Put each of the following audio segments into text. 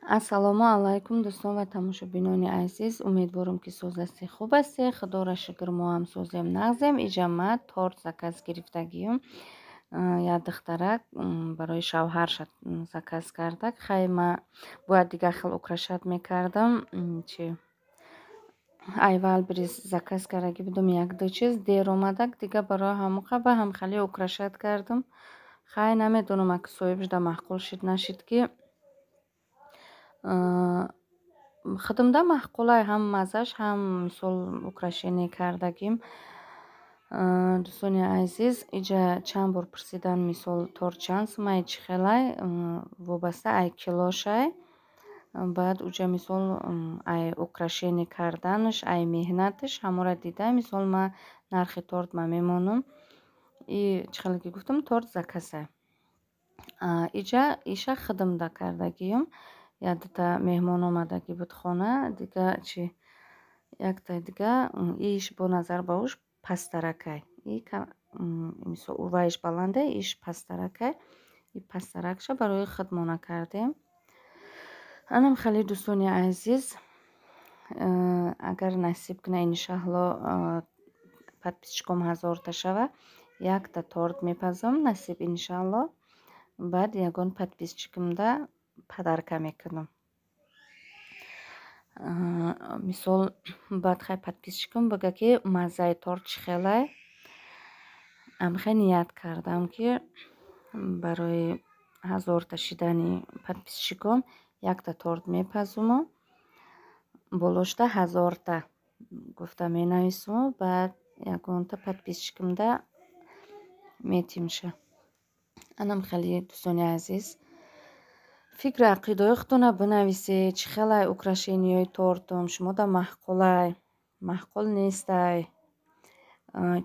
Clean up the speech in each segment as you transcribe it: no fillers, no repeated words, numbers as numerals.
Ассалому алайкум дӯстон ва тамошобинони азиз. Умедворам ки сӯзасти хуб астед. Худора шукр мо ҳам сӯзем нағзем. Иҷа ма торт заказ гирифтагиюм. Як духтарак барои шавҳарша заказ кардак. Хай ма бояд дигар хел украшат мекардам. Чи айвал бирис заказ кардаги будум як-ду чиз. Дер омадак дига барои ҳамуқа ба ҳам хеле украшат кардам. Хай намедонам аки соҳибшда маъқул шид нашид ки хидмда маъқулай ҳам маззаш ҳам мисол украшение кардагим. Дӯстони азиз, иҷа чанд бор пурсидан мисол торт чанд сумай чӣ хелай вобаста ай килошай. Баъд уҷа мисол ай украшение карданаш ай меҳнаташ ҳамора дида мисол ма нархи торт ма мемонам. И чӣ хеле ки гуфтам торт закасай. Иҷа иша хидмда кардагиюм. Як-дута меҳмон омадаги буд хона. Дига чи якта дига иш бо назар ба уш пастаракай. Мисол вайш баланде, иш пастаракай. И пастаракша барои хидмона кардем. Анам хеле дӯстони азиз, агар насиб кина иншалло подписчиком 1000 шава, якта торт мепазам насиб иншалло. Баъд ягон подписчикимда падарка мекунам. Мисол баъд хай подписчикам бага ки маззаи торт чӣ хелай. Амхе ният кардам ки барои 1000 шидани подписчиком якта торт мепазуму. Болошта 1000 гуфта менависуму. Баъд ягонта подписчикимда метимша. Анам хеле дӯстони азиз, фикри ақидои худтона бинависед. Чӣ хелай украшенияи тортум шумода маъқулай, маъқул нестай.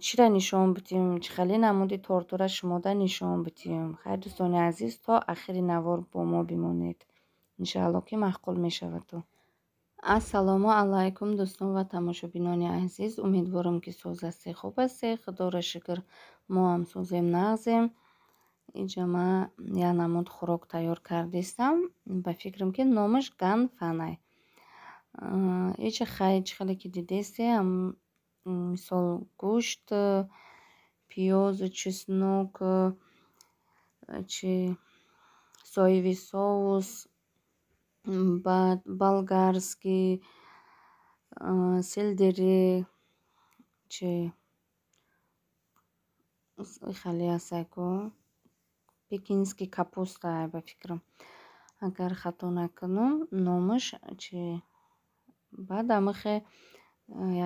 Чира нишон битим, чӣ хеле намуди тортура шумода нишон битим. Хай дӯстони азиз, то ахири навор бо мо бимонед. Иншалло ки маъқул мешаваду. Ассалому алайкум дӯстон ва тамошобинони азиз. Умедворам ки сӯзасти хуб астед. Худора шукр мо ҳам сӯзем нағзем. Иҷа ма як намуд хӯрок тайёр кардистам. Ба фикрам ки номаш ганфанай. Иҷа хай чӣ хеле ки дидестем мисол гӯшт, пиёзу чеснок, чи соеви соус, баъд болгарский, селдери, чи хеле асайку пекинский капуста ба фикрам. Агар хато накунам номаш чи баъд амахе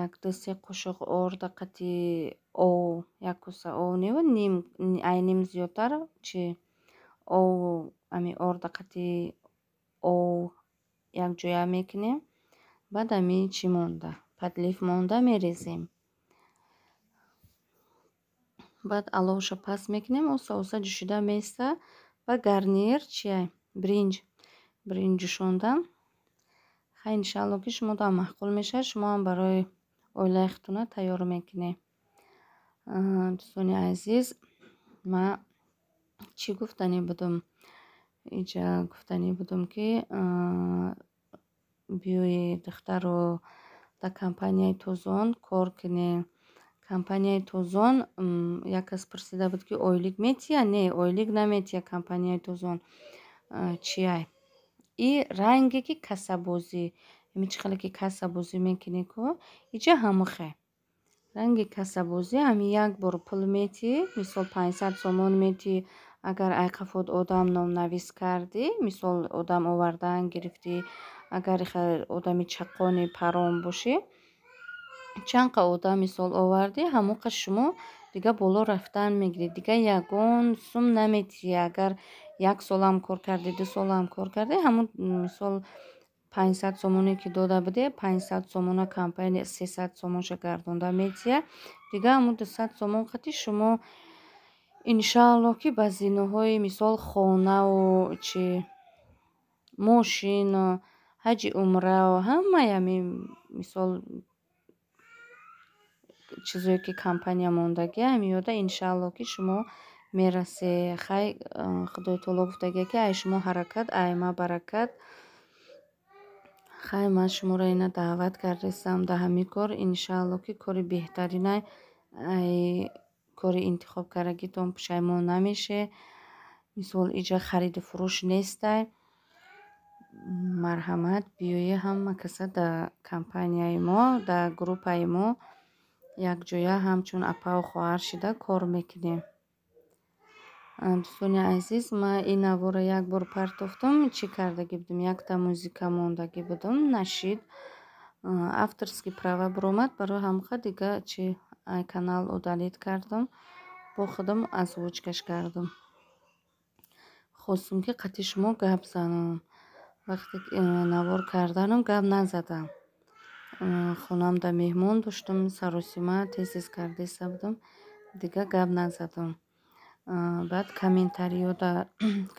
як дасти қушуқ орда қати ов, як кӯса ов нева ним ай ним зиёдтар чи ов ами орда қати ов якҷоя мекунем. Баъд ами чӣ монда подлив монда мерезем. Баъд аловша паст мекунем. О соуса ҷӯшида места. Ба гарнир чиай бринҷ ҷӯшондам. Хай иншалло ки шумода маъқул мешавад. Шумо ҳам барои оилаи худтона тайёр мекунед. Дӯстони азиз, ма чӣ гуфтанӣ будум? Иҷа гуфтанӣ будум ки биёи духтаро дар компанияи Тӯзон кор кунем. Компанияи Тӯзон як кас пурсида буд ки ойлик метия? Не, ойлик наметия компанияи Тӯзон. Чиай? И ранге ки касабозӣ. Ами чӣ хеле ки касабозӣ мекунӣ ку? Иҷа ҳамухе. Ранги касабозӣ ами як бор пул метӣ. Мисол 500 сомон метӣ. Агар айқафот одам номнавис кардӣ, мисол одам овардан гирифтӣ, агар одами чақони паром бошӣ, чанқа одам мисол овардӣ, ҳамуқа шумо дига боло рафтан мегирӣ. Дига ягон сум наметӣ. Агар 1 солам кор кардӣ, 2 солам кор кардӣ, ҳамун мисол 500 сомоне ки дода будӣ, 500 сомона компания 300 сомонша гардонда метия. Дига ҳамун 200 сомон қати шумо иншалло ки ба зиноҳои мисол хонаву чи мошину ҳаҷи умраву ҳамаи ами мисол чизое ки компания мондагӣ ами ёда иншалло ки шумо мерасе. Хай Худои таоло гуфтагия ки ай шумо ҳаракат ай ма баракат. хай ман шуморо ина даъват кардастам да ҳамин кор. Иншаалло ки кори беҳтаринай, кори интихоб кардагитон пушаймон намеше. Мисол иҷа хариду фурӯш нестай. Марҳамат, биёи ҳама каса да компанияи мо, да группаи мо якҷоя ҳамчун апау хоҳар шида кор мекунем. Дӯстони азиз, ман ин наворро як бор партофтам. Чӣ кардаги будам? Якта музика мондаги будам, нашид. Авторский права биромад, барои ҳамаха дига чи канал удалит кардам, бо худам озвучкаш кардам. Хостам ки қатъи шумо гап занам. Вақте навор карданам гап назадам. Хонам да меҳмон доштам, саросима тез кардаиста будам, дига гап назадам. Баъд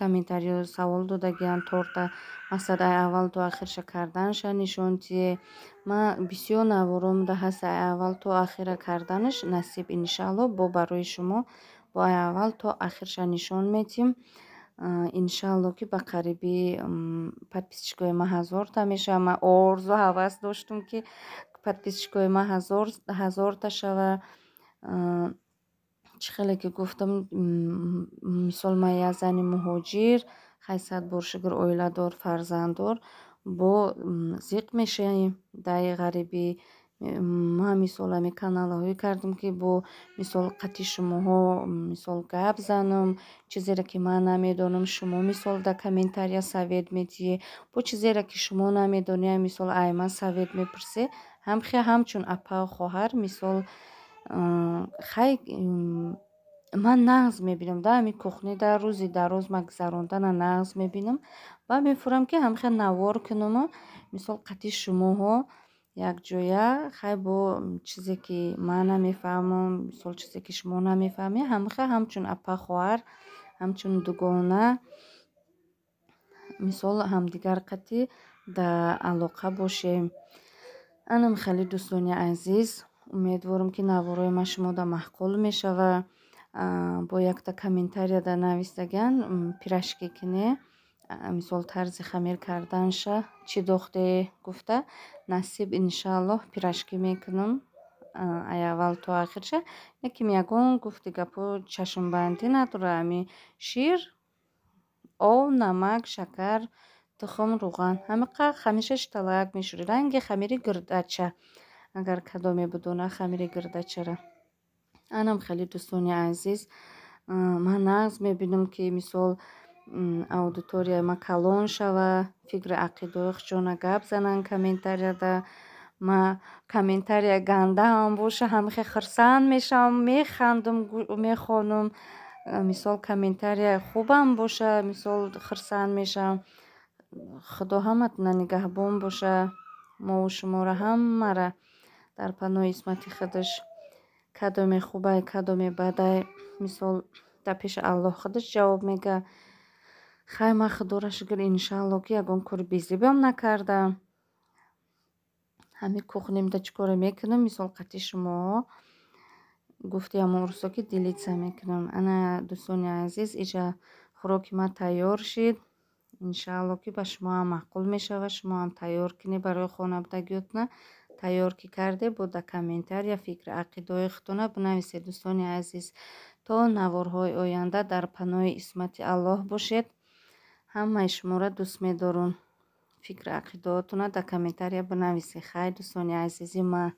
комментариё савол додагиянд, торта мақсад ай аввал то ахирша карданша нишон тие. Ман бисёр наворам да ҳаст ай аввал то ахира карданаш насиб иншаалло бо барои шумо бо ай аввал то ахирша нишон метим. Иншаалло ки ба қарибӣ подписчикои ман 1000та мешава. Ман орзу ҳавас доштам ки подписчикои ман 1000та шава. Чӣ хеле ки гуфтам, мисол ман як зани муҳоҷир, 800 боршигир оиладор, фарзанддор, бо зиқ мешавем даи ғарибӣ. Ман мисол ҳамин каналҳое кардам ки бо мисол қатъи шумоҳо мисол гап занам. Чизере ки ман намедонам, шумо мисол да комментария совет медиҳӣ. бо чизере ки шумо намедонед, мисол ай ман совет мепурсед. Ҳамчун апа хоҳар мисол хай ман нағз мебинам да ҳамин кухни да рӯзи дароз ман гузарондана нағз мебинам ва мефурам ки ҳамихе навор кунам. Мисол қатъи шумоҳо якҷоя хай бо чизе ки ман намефаҳмам, мисол чизе ки шумо намефаҳмед, ҳамихе ҳамчун апа хоҳар, ҳамчун дугона мисол ҳамдигар қатъи да алоқа бошем. Анам хеле дӯстони азиз, умедворам ки наворҳои ман шумода маъқул мешава. Бо якта комментария да нависаган пирашки кине, мисол тарзи хамир карданша чӣ дохте гуфта насиб иншаалло пирашки мекунам ай аввал то ахирша. Яким ягон гуфти гапо чашмбандӣ надора. Ҳамин шир, об, намак, шакар, тухм, руған ҳамешаш талаак мешӯри. Ранги хамири гирдача, агар кадоме будона хамири гирдачара. Анам хеле дӯстони азиз, ман нағз мебинам ки мисол аудиторияи ман калон шава, фикри ақидои хушона гап зананд комментарияда. Ман комментария гандаам боша ҳамихе хурсанд мешавам, механдам, мехонам. Мисол комментария хубам боша, мисол хурсанд мешавам. Худо ҳаматона нигаҳбон боша. Мову шуморо ҳамаро дар паноҳи исмати худаш, кадоме хубай, кадоме бадай, мисол дар пеши Аллоҳ худаш ҷавоб мега. Хай ман худоро шукр иншаалло ки ягон кори безибам накардам. Ҳамин кухнимда чӣ коре мекунам, мисол қатъи шумоҳо гуфти ҳамон рӯзҳо ки делитса мекунам. Ана дӯстони азиз, иҷа хӯроки ман тайёр шид. Иншаалло ки ба шумоам маъқул мешава. Шумоам тайёр кунед барои хонавдагиётона. Тайёр ки карде бо да комментария фикри ақидои худтона бинависед. Дӯстони азиз, то наворҳои оянда дар паноҳи исмати Аллоҳ бошед. Ҳамаи шуморо дӯст медорам. Фикри ақидоатона да комментария бинависед. Хай дӯстони азизи ман.